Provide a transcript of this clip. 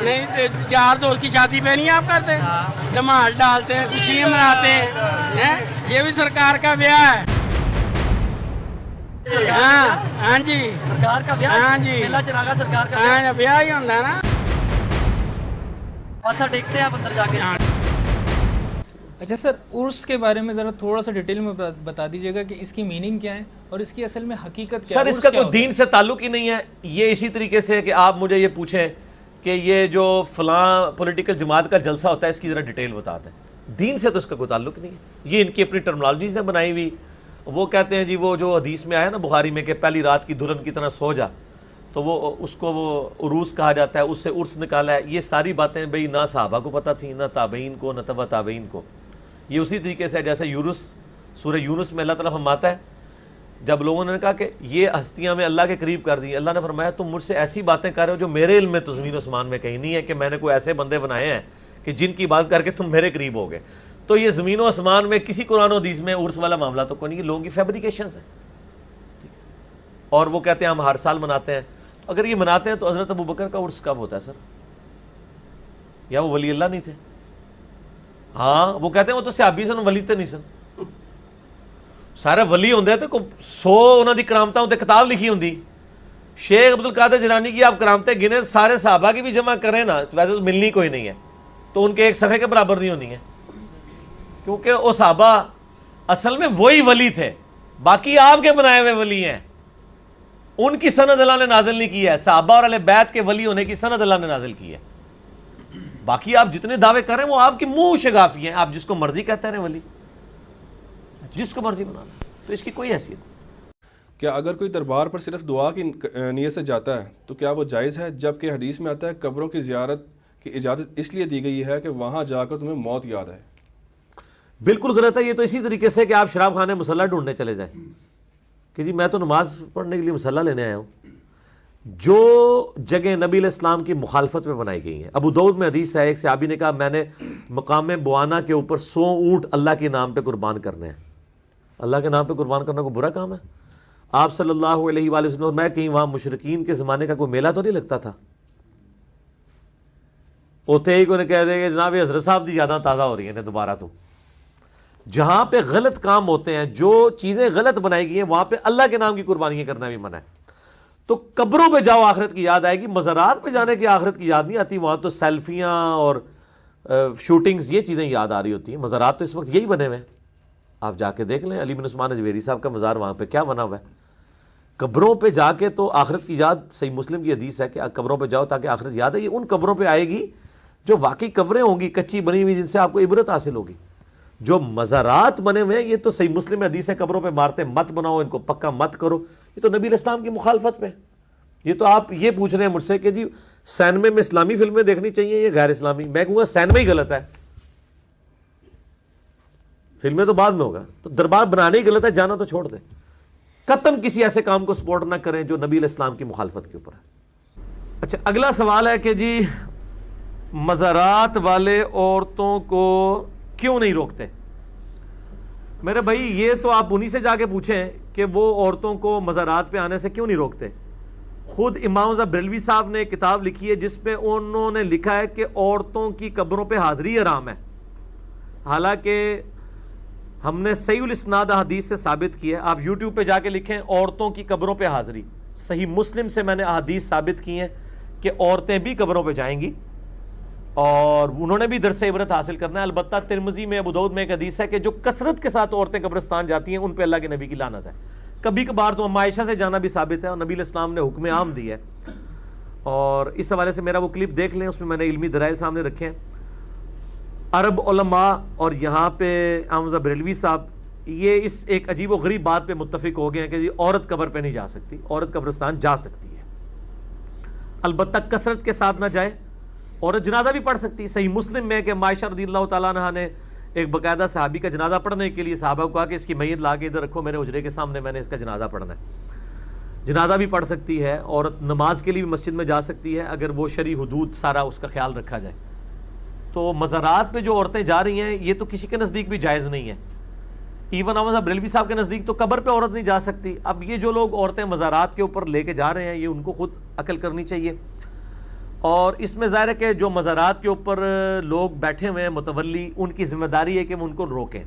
نہیں یار دوست کی شادی پہ نہیں آپ کرتے؟ دھمال ڈالتے ہیں، خوشیاں مناتے ہیں، یہ بھی سرکار کا بیاہ ہے۔ ہاں جی، سرکار کا بیاہ، ہاں جی، میلہ چراغا سرکار کا ہاں بیاہ ہی ہوتا ہے نا۔ ماتھا ٹیکتے ہیں آپ اندر جا کے۔ اچھا سر، عرس کے بارے میں ذرا تھوڑا سا ڈیٹیل میں بتا دیجیے گا کہ اس کی میننگ کیا ہے اور اس کی اصل میں حقیقت کیا ہے؟ سر اس کا کوئی دین سے تعلق ہی نہیں ہے، یہ اسی طریقے سے کہ آپ مجھے یہ پوچھیں کہ یہ جو فلاں پولیٹیکل جماعت کا جلسہ ہوتا ہے اس کی ذرا ڈیٹیل بتاتے ہیں۔ دین سے تو اس کا کوئی تعلق نہیں ہے، یہ ان کی اپنی ٹرمنالوجی سے بنائی ہوئی۔ وہ کہتے ہیں جی وہ جو حدیث میں آیا نا بخاری میں کہ پہلی رات کی دلہن کی طرح سو جا، تو وہ اس کو وہ عروس کہا جاتا ہے، اس سے عرس نکالا ہے۔ یہ ساری باتیں بھئی نہ صحابہ کو پتہ تھیں، نہ تابعین کو، نہ تبع تابعین کو۔ یہ اسی طریقے سے جیسے یونس، سورہ یونس میں اللہ تعالیٰ فرماتا ہے جب لوگوں نے کہا کہ یہ ہستیاں میں اللہ کے قریب کر دی، اللہ نے فرمایا تم مجھ سے ایسی باتیں کر رہے ہو جو میرے علم میں تو زمین و آسمان میں کہیں نہیں ہے کہ میں نے کوئی ایسے بندے بنائے ہیں کہ جن کی بات کر کے تم میرے قریب ہو گئے۔ تو یہ زمین و آسمان میں کسی قرآن و حدیث میں عرس والا معاملہ تو کوئی نہیں، لوگوں کی فیبریکیشنز ہیں، اور وہ کہتے ہیں ہم ہر سال مناتے ہیں۔ اگر یہ مناتے ہیں تو حضرت ابوبکر کا عرس کب ہوتا ہے سر؟ یا وہ ولی اللہ نہیں تھے؟ ہاں وہ کہتے ہیں وہ تو صحابی سن، ولی تے نہیں سن۔ سارے ولی ہوندے تے کوئی 100 انہاں دی کرامتاں تے کتاب لکھی ہوندی۔ شیخ عبد القادر جیلانی کی آپ کرامتیں گنے سارے صحابہ کی بھی جمع کریں نا، ویسے تو ملنی کوئی نہیں ہے، تو ان کے ایک صفحے کے برابر نہیں ہونی ہے، کیونکہ وہ صحابہ اصل میں وہی ولی تھے، باقی آپ کے بنائے ہوئے ولی ہیں۔ ان کی سند اللہ نے نازل نہیں کی ہے، صحابہ اور اہل بیت کے ولی ہونے کی سند اللہ نے نازل کی ہے۔ باقی آپ جتنے دعوے کریں وہ آپ کے منہ شگافی ہیں، آپ جس کو مرضی کہتے رہیں ولی، جس کو مرضی بنانا، تو اس کی کوئی حیثیت نہیں۔ کیا اگر کوئی دربار پر صرف دعا کی نیت سے جاتا ہے تو کیا وہ جائز ہے؟ جبکہ حدیث میں آتا ہے قبروں کی زیارت کی اجازت اس لیے دی گئی ہے کہ وہاں جا کر تمہیں موت یاد آئے۔ بالکل غلط ہے، یہ تو اسی طریقے سے کہ آپ شراب خانے مسلح ڈھونڈنے چلے جائیں کہ جی میں تو نماز پڑھنے کے لیے مسلح لینے آیا ہوں۔ جو جگہ نبی علیہ السلام کی مخالفت میں بنائی گئی ہیں، ابو داؤد میں حدیث ہے، ایک صحابی نے کہا میں نے مقام بوانا کے اوپر 100 اونٹ اللہ کے نام پہ قربان کرنے ہیں۔ اللہ کے نام پہ قربان کرنا کوئی برا کام ہے؟ آپ صلی اللہ علیہ وآلہ وسلم میں کہیں وہاں مشرکین کے زمانے کا کوئی میلہ تو نہیں لگتا تھا؟ اوتے ہی کوئی کہہ دے کہ جناب یہ حضرت صاحب دی یاداں تازہ ہو رہی ہیں دوبارہ۔ تو جہاں پہ غلط کام ہوتے ہیں، جو چیزیں غلط بنائی گئی ہیں، وہاں پہ اللہ کے نام کی قربانیاں کرنا بھی منع ہے۔ تو قبروں پہ جاؤ آخرت کی یاد آئے گی، مزارات پہ جانے کی آخرت کی یاد نہیں آتی، وہاں تو سیلفیاں اور شوٹنگز یہ چیزیں یاد آ رہی ہوتی ہیں۔ مزارات تو اس وقت یہی بنے ہوئے ہیں، آپ جا کے دیکھ لیں، علی بن عثمان اجویری صاحب کا مزار وہاں پہ کیا بنا ہوا ہے۔ قبروں پہ جا کے تو آخرت کی یاد، صحیح مسلم کی حدیث ہے کہ قبروں پہ جاؤ تاکہ آخرت یاد ہے، یہ ان قبروں پہ آئے گی جو واقعی قبریں ہوں گی کچی بنی ہوئی، جن سے آپ کو عبرت حاصل ہوگی۔ جو مزارات بنے ہوئے ہیں یہ تو صحیح مسلم حدیث ہے قبروں پہ مارتے مت بناؤ، ان کو پکا مت کرو، یہ تو نبی علیہ السلام کی مخالفت میں۔ یہ تو آپ یہ پوچھ رہے ہیں مجھ سے کہ جی سینمے میں اسلامی فلمیں دیکھنی چاہیے یا غیر اسلامی؟ میں کہوں گا سینما ہی غلط ہے، فلمیں تو بعد میں ہوگا، تو دربار بنانے ہی غلط ہے، جانا تو چھوڑ دیں۔ قطعاً کسی ایسے کام کو سپورٹ نہ کریں جو نبی علیہ السلام کی مخالفت کے اوپر ہے۔ اچھا اگلا سوال ہے کہ جی مزارات والے عورتوں کو کیوں نہیں روکتے؟ میرے بھائی یہ تو آپ انہی سے جا کے پوچھیں کہ وہ عورتوں کو مزارات پہ آنے سے کیوں نہیں روکتے۔ خود امام رضا بریلوی صاحب نے ایک کتاب لکھی ہے جس پہ انہوں نے لکھا ہے کہ عورتوں کی قبروں پہ حاضری حرام ہے، حالانکہ ہم نے صحیح الاسناد حدیث سے ثابت کی ہے۔ آپ یوٹیوب پہ جا کے لکھیں عورتوں کی قبروں پہ حاضری، صحیح مسلم سے میں نے احادیث ثابت کی ہیں کہ عورتیں بھی قبروں پہ جائیں گی اور انہوں نے بھی درس عبرت حاصل کرنا ہے۔ البتہ ترمذی میں، ابو داؤد میں ایک حدیث ہے کہ جو کثرت کے ساتھ عورتیں قبرستان جاتی ہیں ان پہ اللہ کے نبی کی لعنت ہے۔ کبھی کبھار تو عائشہ سے جانا بھی ثابت ہے اور نبی علیہ السلام نے حکم عام دی ہے، اور اس حوالے سے میرا وہ کلپ دیکھ لیں، اس میں نے علمی دلائل سامنے رکھے ہیں۔ عرب علماء اور یہاں پہ امام رضا بریلوی صاحب یہ اس ایک عجیب و غریب بات پہ متفق ہو گئے ہیں کہ جی عورت قبر پہ نہیں جا سکتی، عورت قبرستان جا سکتی ہے، البتہ کثرت کے ساتھ نہ جائے۔ عورت جنازہ بھی پڑھ سکتی ہے، صحیح مسلم میں کہ عائشہ رضی اللہ تعالیٰ عنہا نے ایک باقاعدہ صحابی کا جنازہ پڑھنے کے لیے صحابہ کو کہا کہ اس کی میت لا کے ادھر رکھو میرے حجرے کے سامنے، میں نے اس کا جنازہ پڑھنا ہے۔ جنازہ بھی پڑھ سکتی ہے، عورت نماز کے لیے بھی مسجد میں جا سکتی ہے اگر وہ شرعی حدود سارا اس کا خیال رکھا جائے۔ تو مزارات پہ جو عورتیں جا رہی ہیں یہ تو کسی کے نزدیک بھی جائز نہیں ہے، ایون امام صاحب بریلوی صاحب کے نزدیک تو قبر پہ عورت نہیں جا سکتی۔ اب یہ جو لوگ عورتیں مزارات کے اوپر لے کے جا رہے ہیں یہ ان کو خود عقل کرنی چاہیے۔ اور اس میں ظاہر ہے کہ جو مزارات کے اوپر لوگ بیٹھے ہوئے ہیں متولی، ان کی ذمہ داری ہے کہ وہ ان کو روکیں.